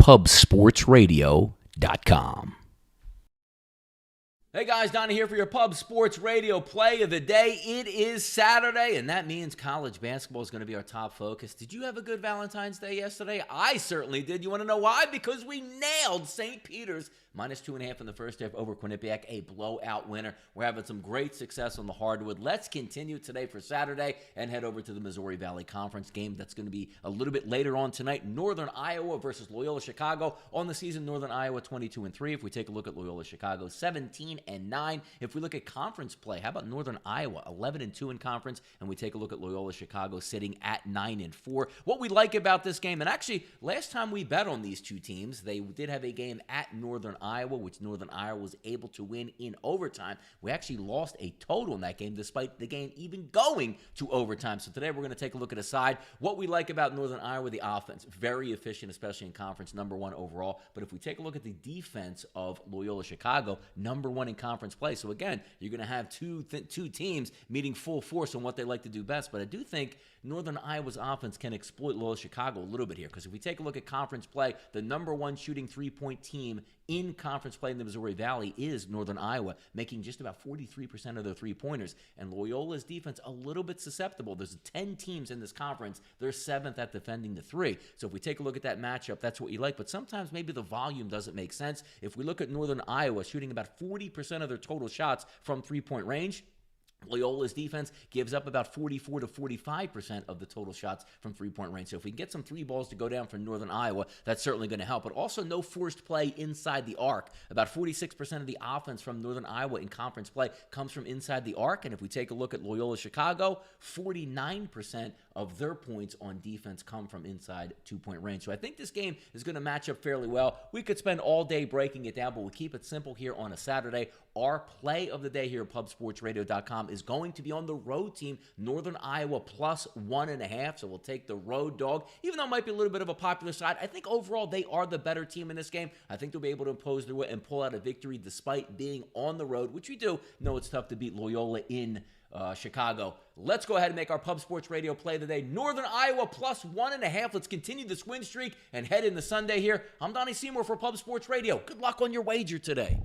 PubSportsRadio.com. Hey guys, Donnie here for your Pub Sports Radio play of the day. It is Saturday, and that means college basketball is going to be our top focus. Did you have a good Valentine's Day yesterday? I certainly did. You want to know why? Because we nailed St. Peter's minus 2.5 in the first half over Quinnipiac, a blowout winner. We're having some great success on the hardwood. Let's continue today for Saturday and head over to the Missouri Valley Conference game that's going to be a little bit later on tonight. Northern Iowa versus Loyola Chicago. On the season, Northern Iowa 22-3. If we take a look at Loyola Chicago, 17-9. If we look at conference play, how about Northern Iowa, 11-2 in conference, and we take a look at Loyola Chicago sitting at 9-4. What we like about this game, and actually last time we bet on these two teams, they did have a game at Northern Iowa, which Northern Iowa was able to win in overtime. We actually lost a total in that game despite the game even going to overtime. So today we're going to take a look at a side. What we like about Northern Iowa, the offense, very efficient, especially in conference, number one overall. But if we take a look at the defense of Loyola Chicago, number one in conference play. So again, you're going to have two teams meeting full force on what they like to do best. But I do think Northern Iowa's offense can exploit Loyola Chicago a little bit here, because if we take a look at conference play, the number one shooting three-point team in conference play in the Missouri Valley is Northern Iowa, making just about 43% of their three-pointers. And Loyola's defense a little bit susceptible. There's 10 teams in this conference. They're seventh at defending the three. So if we take a look at that matchup, that's what you like. But sometimes maybe the volume doesn't make sense. If we look at Northern Iowa shooting about 40% of their total shots from three-point range, Loyola's defense gives up about 44 to 45% of the total shots from three-point range. So if we can get some three balls to go down for Northern Iowa, that's certainly going to help. But also no forced play inside the arc. About 46% of the offense from Northern Iowa in conference play comes from inside the arc. And if we take a look at Loyola Chicago, 49% of their points on defense come from inside two-point range. So I think this game is going to match up fairly well. We could spend all day breaking it down, but we'll keep it simple here on a Saturday. Our play of the day here at PubSportsRadio.com is going to be on the road team, Northern Iowa plus 1.5. So we'll take the road dog, even though it might be a little bit of a popular side. I think overall they are the better team in this game. I think they'll be able to impose their way and pull out a victory despite being on the road, which we do know it's tough to beat Loyola in Chicago. Let's go ahead and make our Pub Sports Radio play of the day. Northern Iowa plus 1.5. Let's continue this win streak and head into Sunday here. I'm Donnie Seymour for Pub Sports Radio. Good luck on your wager today.